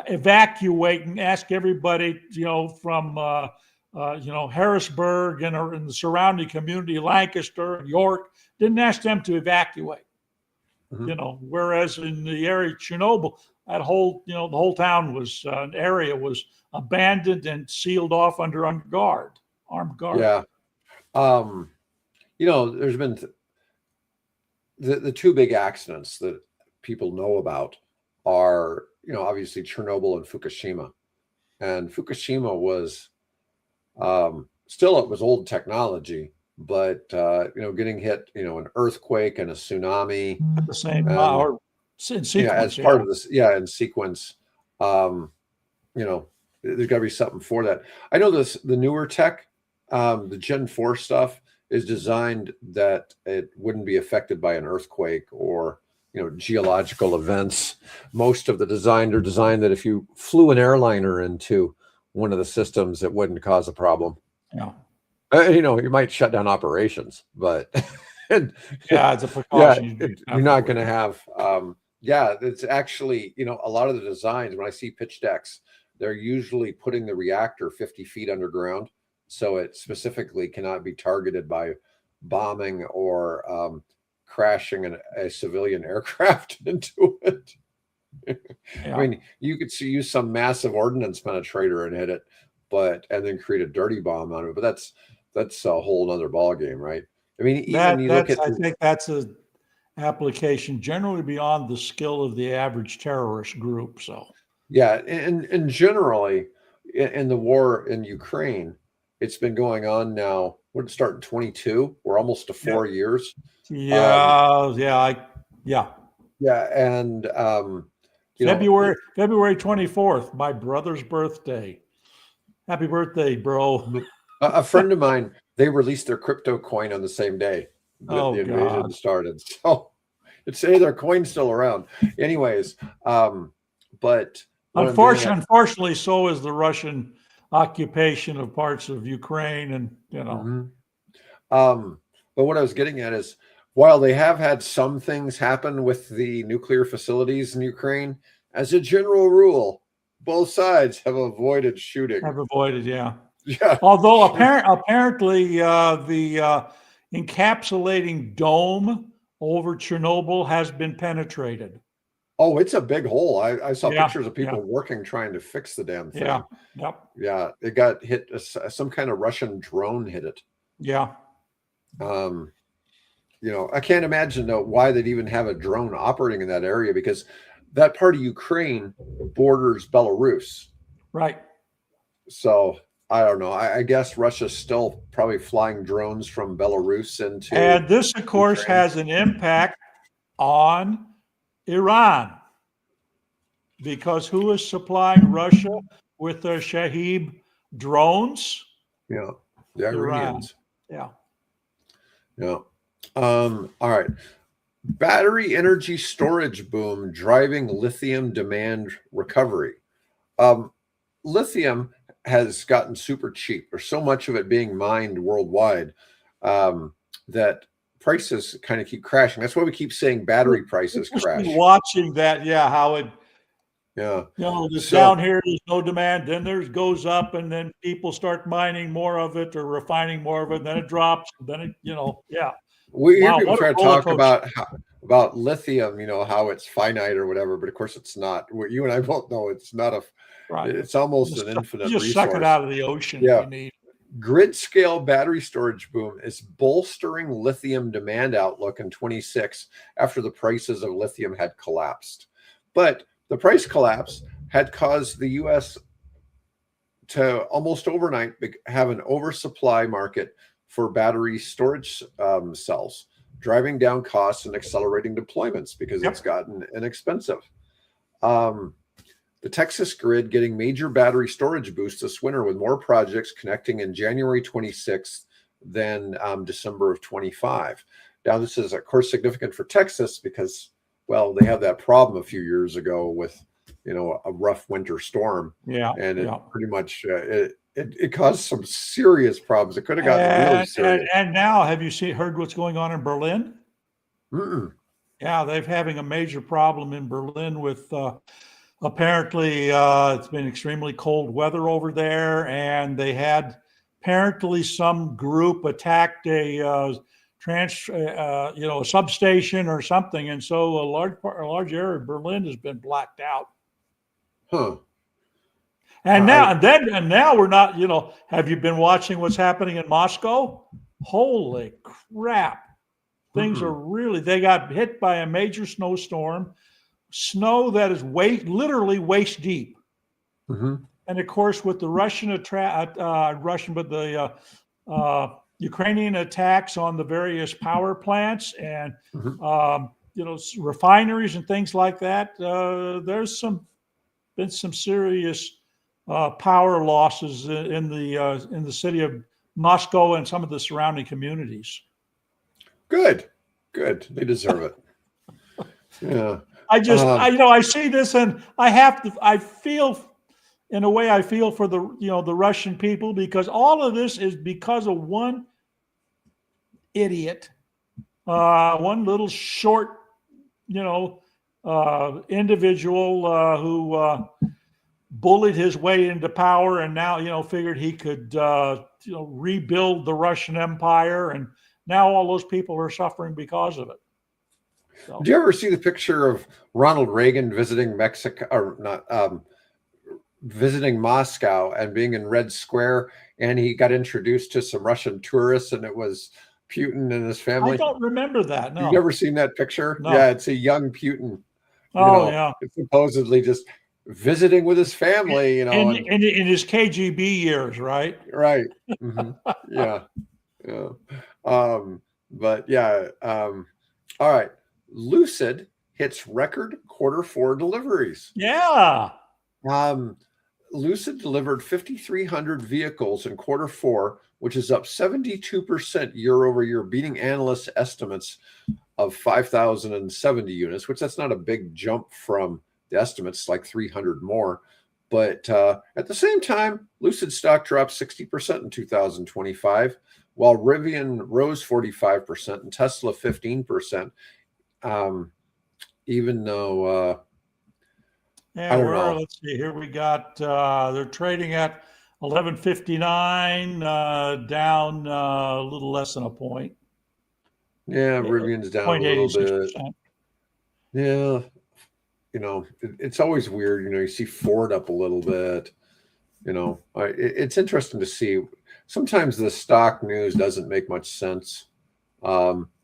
evacuate and ask everybody, from, Harrisburg and the surrounding community, Lancaster and York, didn't ask them to evacuate. Whereas in the area of Chernobyl, that whole, the whole town was, an area was abandoned and sealed off under armed guard. Yeah. There's been the two big accidents that people know about are, obviously Chernobyl and Fukushima. And Fukushima was still, it was old technology, but getting hit, an earthquake and a tsunami at the same or in sequence, as part of this, in sequence. There's got to be something for that. I know the newer tech, the Gen 4 stuff is designed that it wouldn't be affected by an earthquake or geological events. Most of the design are designed that if you flew an airliner into one of the systems, it wouldn't cause a problem. Yeah. You might shut down operations, but it's a precaution. You're not going to have. It's actually, a lot of the designs, when I see pitch decks, they're usually putting the reactor 50 feet underground, so it specifically cannot be targeted by bombing or crashing a civilian aircraft into it. I mean, you could use some massive ordnance penetrator and hit it, and then create a dirty bomb out of it. But that's a whole other ball game, right? I mean, I think that's a application generally beyond the skill of the average terrorist group. So and generally in the war in Ukraine, it's been going on now. Would it start in 22? We're almost to 4 years. And February 24th, my brother's birthday. Happy birthday, bro. A friend of mine, they released their crypto coin on the same day that the invasion started. So it's their coin's still around. Anyways, but unfortunately, so is the Russian occupation of parts of Ukraine, and but what I was getting at is, while they have had some things happen with the nuclear facilities in Ukraine, as a general rule, both sides have avoided shooting. Yeah. Although apparently the encapsulating dome over Chernobyl has been penetrated. Oh, it's a big hole. I saw pictures of people working trying to fix the damn thing. Yeah, it got hit. Some kind of Russian drone hit it. Yeah. I can't imagine though why they'd even have a drone operating in that area, because that part of Ukraine borders Belarus. Right. So I don't know. I guess Russia's still probably flying drones from Belarus into. And this, of course, Ukraine has an impact on Iran, because who is supplying Russia with their Shahid drones? Yeah, the Iranians. Yeah. All right. Battery energy storage boom driving lithium demand recovery. Lithium has gotten super cheap. There's so much of it being mined worldwide that prices kind of keep crashing. That's why we keep saying battery prices crash. Watching that, how Yeah. Just So down here, there's no demand. Then there goes up, and then people start mining more of it or refining more of it. Then it drops. Then it, yeah. we hear Wow, people what a try to roller talk coaster! about lithium, how it's finite or whatever, but of course it's not. You and I both know it's not Right. it's almost an infinite You just suck it resource. out of the ocean if Yeah. you need. Grid scale battery storage boom is bolstering lithium demand outlook in 26 after the prices of lithium had collapsed. But the price collapse had caused the US to almost overnight have an oversupply market for battery storage cells, driving down costs and accelerating deployments because it's Yep. gotten inexpensive. The Texas grid getting major battery storage boosts this winter with more projects connecting in January 26th than December of 25. Now, this is, of course, significant for Texas because, well, they had that problem a few years ago with, a rough winter storm. Yeah. And it Yeah. pretty much, it caused some serious problems. It could have gotten really serious. And now, have you heard what's going on in Berlin? Mm-mm. Yeah, they're having a major problem in Berlin with apparently it's been extremely cold weather over there, and they had apparently some group attacked a a substation or something, and so a large area of Berlin has been blacked out. Huh. And now we're not. Have you been watching what's happening in Moscow? Holy crap! Things are really. They got hit by a major snowstorm. Snow that is literally waist deep. Mm-hmm. And of course, with the Ukrainian attacks on the various power plants and refineries and things like that, there's been some serious power losses in the city of Moscow and some of the surrounding communities. Good. They deserve it. Yeah. I see this and I feel for the Russian people, because all of this is because of one idiot, one little short, individual who bullied his way into power and now, figured he could, rebuild the Russian Empire. And now all those people are suffering because of it. So. Did you ever see the picture of Ronald Reagan visiting Mexico, or not, visiting Moscow and being in Red Square, and he got introduced to some Russian tourists, and it was Putin and his family? I don't remember that. No. You've never seen that picture? No. Yeah, it's a young Putin. Yeah. Supposedly just visiting with his family, in his KGB years, right? Right. Mm-hmm. Yeah. But yeah. All right. Lucid hits record Q4 deliveries. Yeah. Lucid delivered 5,300 vehicles in Q4, which is up 72% year over year, beating analysts' estimates of 5,070 units, which that's not a big jump from the estimates, like 300 more. But at the same time, Lucid stock dropped 60% in 2025, while Rivian rose 45% and Tesla 15%. Even though I don't know. Let's see. Here we got they're trading at 1159, down a little less than a point. Yeah, Rivian's down a little bit. Yeah, it's always weird. You see Ford up a little bit. It's interesting to see. Sometimes the stock news doesn't make much sense.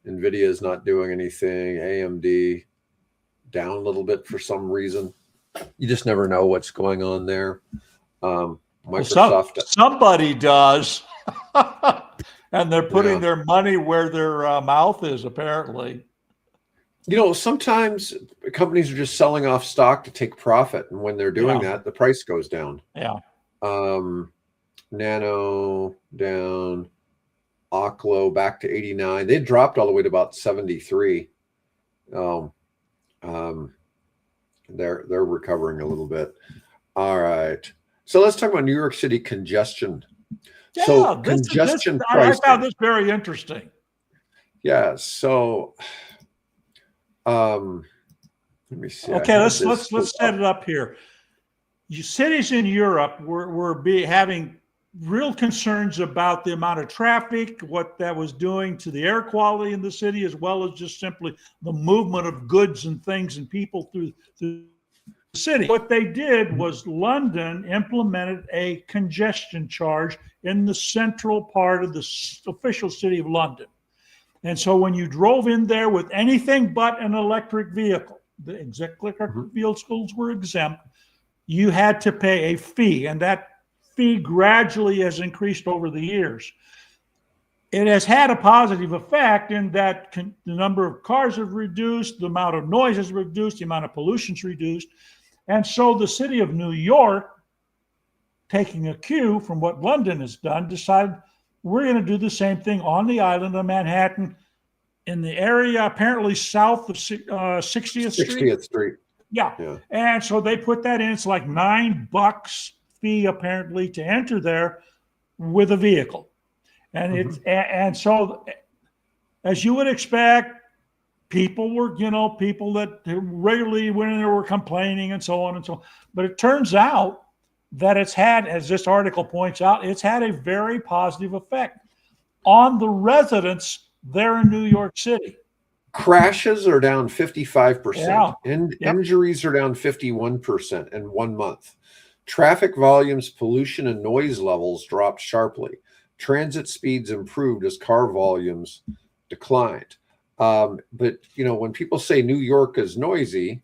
NVIDIA is not doing anything. AMD down a little bit for some reason. You just never know what's going on there. Microsoft. Somebody does. And they're putting their money where their mouth is, apparently. Sometimes companies are just selling off stock to take profit. And when they're doing that, the price goes down. Yeah. Nano down. Oklo back to 89. They dropped all the way to about 73. They're recovering a little bit. All right. So let's talk about New York City congestion. Yeah, so congestion pricing. I found this very interesting. Yeah. So Let me see. Okay, let's set it up here. Cities in Europe were having real concerns about the amount of traffic, what that was doing to the air quality in the city, as well as just simply the movement of goods and things and people through the city. What they did was London implemented a congestion charge in the central part of the official city of London. And so when you drove in there with anything but an electric vehicle, the electric vehicles were exempt, you had to pay a fee, and that fee gradually has increased over the years. It has had a positive effect in that the number of cars have reduced, the amount of noise has reduced, the amount of pollution is reduced. And so the city of New York, taking a cue from what London has done, decided we're going to do the same thing on the island of Manhattan in the area apparently south of 60th Street. 60th Street. Yeah. And so they put that in. It's like $9 fee apparently to enter there with a vehicle. And and so as you would expect, people were, people that regularly went in there were complaining and so on and so on. But it turns out that it's had, as this article points out, it's had a very positive effect on the residents there in New York City. Crashes are down 55%. Yeah. Injuries are down 51% in 1 month. Traffic volumes, pollution, and noise levels dropped sharply. Transit speeds improved as car volumes declined. But, when people say New York is noisy,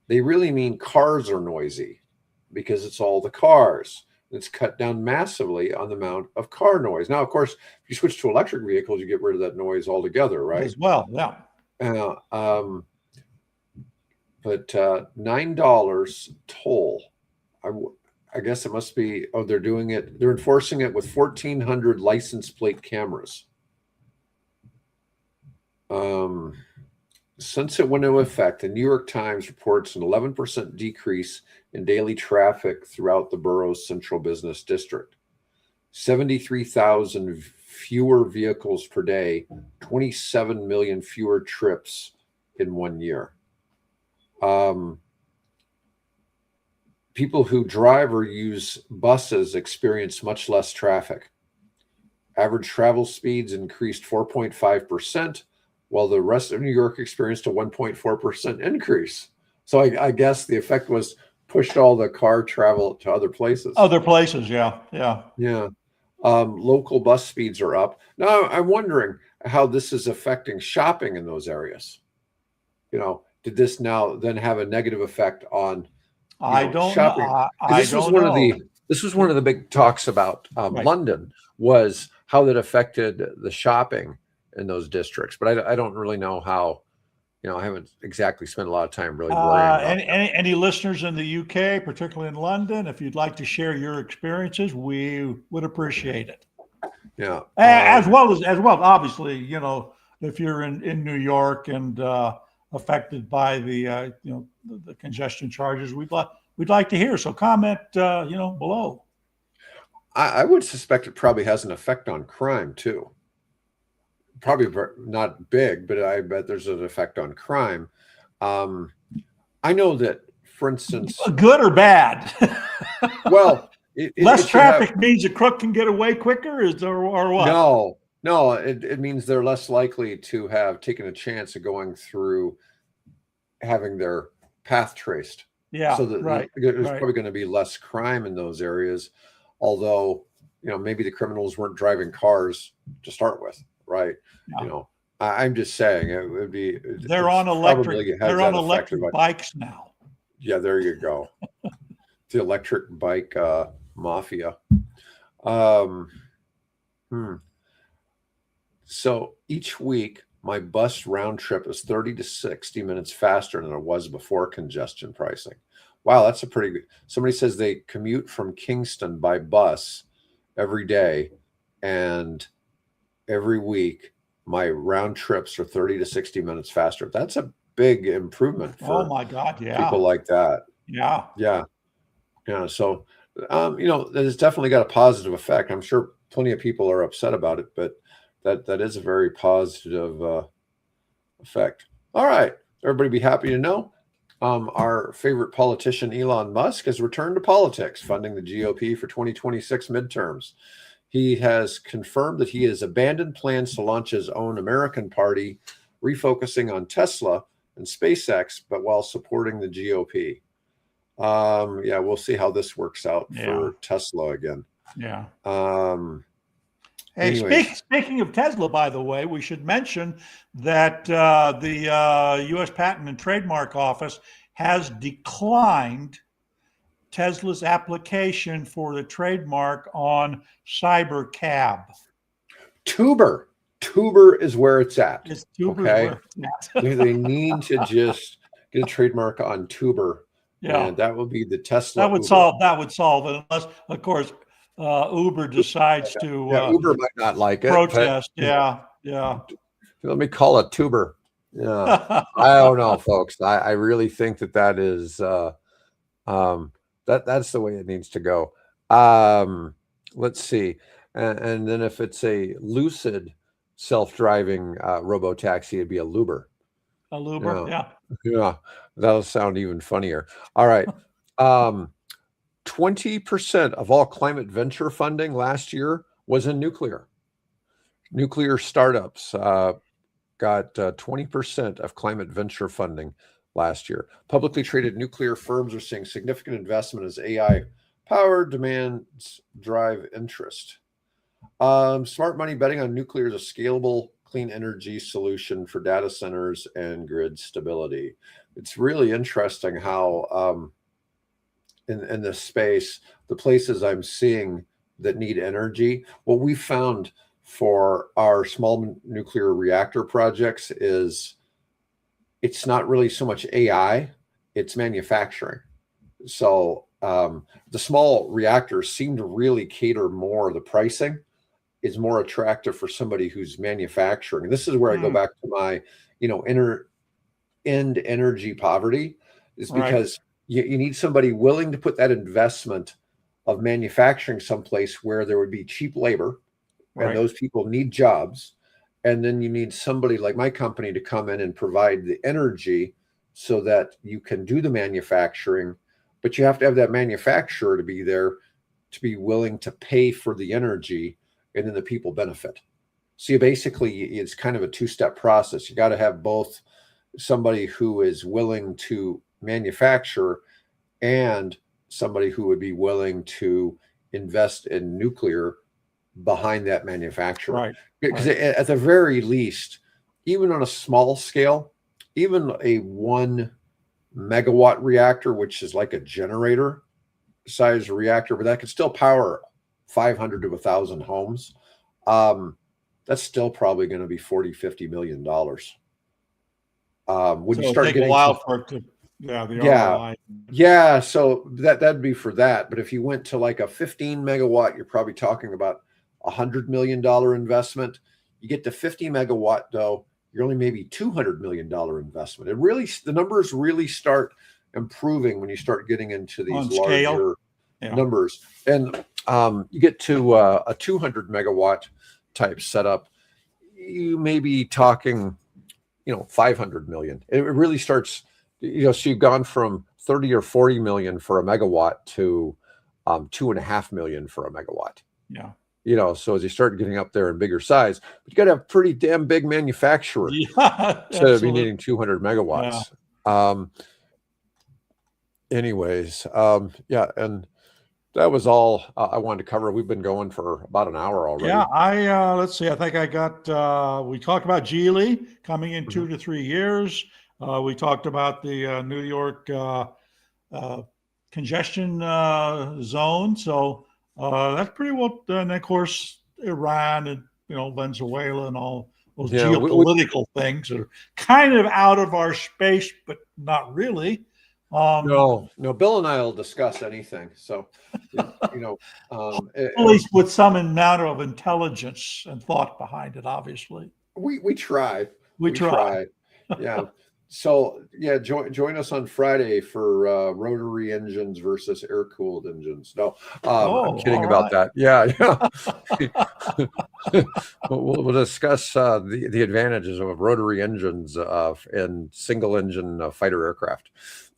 they really mean cars are noisy because it's all the cars. It's cut down massively on the amount of car noise. Now, of course, if you switch to electric vehicles, you get rid of that noise altogether, right? As well, yeah. But $9 toll. I guess it must be, they're doing it, they're enforcing it with 1,400 license plate cameras. Since it went into effect, the New York Times reports an 11% decrease in daily traffic throughout the borough's central business district. 73,000 fewer vehicles per day, 27 million fewer trips in 1 year. People who drive or use buses experience much less traffic. Average travel speeds increased 4.5%, while the rest of New York experienced a 1.4% increase. So I guess the effect was pushed all the car travel to other places. Other places, yeah. Local bus speeds are up. Now, I'm wondering how this is affecting shopping in those areas. Did this now then have a negative effect on shopping? This was one of the big talks about London, was how that affected the shopping in those districts. But I don't really know how. I haven't exactly spent a lot of time really worrying about any listeners in the UK, particularly in London, if you'd like to share your experiences, we would appreciate it. Yeah. As well, obviously, if you're in New York and affected by the the congestion charges, we'd like to hear. So comment below. I would suspect it probably has an effect on crime too. Probably not big, but I bet there's an effect on crime. I know that, for instance, good or bad. Well, less traffic means a crook can get away quicker, or what? No, it means they're less likely to have taken a chance of going through having their path traced. Yeah, so that there's probably going to be less crime in those areas. Although, maybe the criminals weren't driving cars to start with, right? No. I'm just saying it would be. They're on electric. They're on electric bikes now. Yeah, there you go. The electric bike mafia. So each week, my bus round trip is 30 to 60 minutes faster than it was before congestion pricing. Wow, that's a pretty good. Somebody says they commute from Kingston by bus every day, and every week my round trips are 30 to 60 minutes faster. That's a big improvement for my God, people like that. Yeah. So that has definitely got a positive effect. I'm sure plenty of people are upset about it, but that is a very positive effect. All right, everybody be happy to know. our favorite politician, Elon Musk, has returned to politics, funding the GOP for 2026 midterms. He has confirmed that he has abandoned plans to launch his own American party, refocusing on Tesla and SpaceX, but while supporting the GOP. Yeah, we'll see how this works out for Tesla again. Yeah. Hey, speaking of Tesla, by the way, we should mention that the U.S. Patent and Trademark Office has declined Tesla's application for the trademark on Cybercab. Tuber is where it's at. Okay, they need to just get a trademark on Tuber. Yeah, and that will be the Tesla. That would solve it, unless, of course, Uber decides to. Uber might not like it. Protest. Yeah. Let me call it Tuber. Yeah, I don't know, folks. I really think that is that's the way it needs to go. Let's see, and then if it's a Lucid self-driving robo-taxi, it'd be a Luber. A Luber, yeah, that'll sound even funnier. All right. 20% of all climate venture funding last year was in nuclear. Nuclear startups got 20% of climate venture funding last year. Publicly traded nuclear firms are seeing significant investment as AI power demands drive interest. Smart money betting on nuclear is a scalable clean energy solution for data centers and grid stability. It's really interesting how in this space, the places I'm seeing that need energy, what we found for our small nuclear reactor projects is it's not really so much AI, it's manufacturing. So the small reactors seem to really cater more, the pricing is more attractive for somebody who's manufacturing. This is where I go back to my, end energy poverty, is because you need somebody willing to put that investment of manufacturing someplace where there would be cheap labor, and those people need jobs. And then you need somebody like my company to come in and provide the energy so that you can do the manufacturing, but you have to have that manufacturer to be there to be willing to pay for the energy, and then the people benefit. So it's kind of a two-step process. You got to have both somebody who is willing to manufacture and somebody who would be willing to invest in nuclear behind that manufacturer. Because at the very least, even on a small scale, even a 1 megawatt reactor, which is like a generator size reactor, but that could still power 500 to 1,000 homes. That's still probably going to be $40-50 million. When you start getting a while for it to, so that'd be for that. But if you went to like a 15 megawatt, you're probably talking about $100 million investment. You get to 50 megawatt though, you're only maybe $200 million investment. The numbers really start improving when you start getting into these larger numbers. And you get to a 200 megawatt type setup, you may be talking, 500 million. It really starts, so you've gone from 30 or 40 million for a megawatt to 2.5 million for a megawatt. So as you start getting up there in bigger size, but you got to have pretty damn big manufacturer to be needing 200 megawatts. And that was all I wanted to cover. We've been going for about an hour already. Yeah, let's see. I think I got, we talked about Geely coming in 2 to 3 years. We talked about the New York congestion zone. So that's pretty well done. And of course, Iran and, Venezuela and all those geopolitical things that are kind of out of our space, but not really. No, Bill and I will discuss anything. So, at least with some amount of intelligence and thought behind it, obviously. We try. We try. Yeah. So join us on Friday for rotary engines versus air-cooled engines. No, I'm kidding about that. Yeah. We'll discuss the advantages of rotary engines in single-engine fighter aircraft.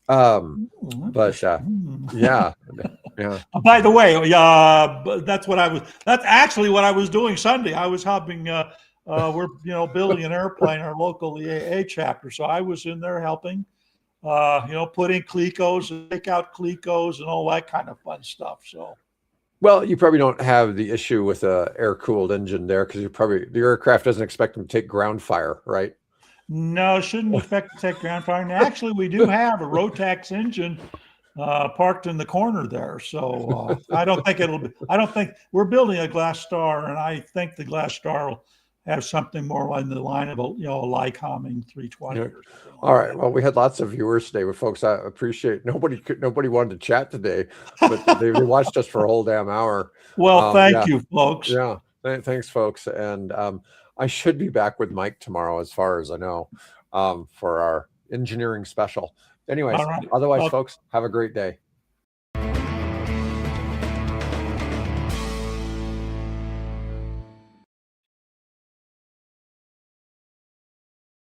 But yeah. By the way, that's what that's actually what I was doing Sunday. I was helping, we're, building an airplane, our local EAA chapter. So I was in there helping, put in clecos and take out clecos and all that kind of fun stuff. So. Well, you probably don't have the issue with a air-cooled engine there because the aircraft doesn't expect them to take ground fire, right? No, shouldn't expect to take ground fire. And actually, we do have a Rotax engine parked in the corner there. So I don't think we're building a Glass Star, and I think the Glass Star will have something more in the line of a Lycoming 320. Yeah. All right. Well, we had lots of viewers today, but folks, I appreciate nobody wanted to chat today, but they watched us for a whole damn hour. Well, thank you, folks. Yeah. Thanks, folks. And I should be back with Mike tomorrow, as far as I know, for our engineering special. Anyways, otherwise, folks, have a great day.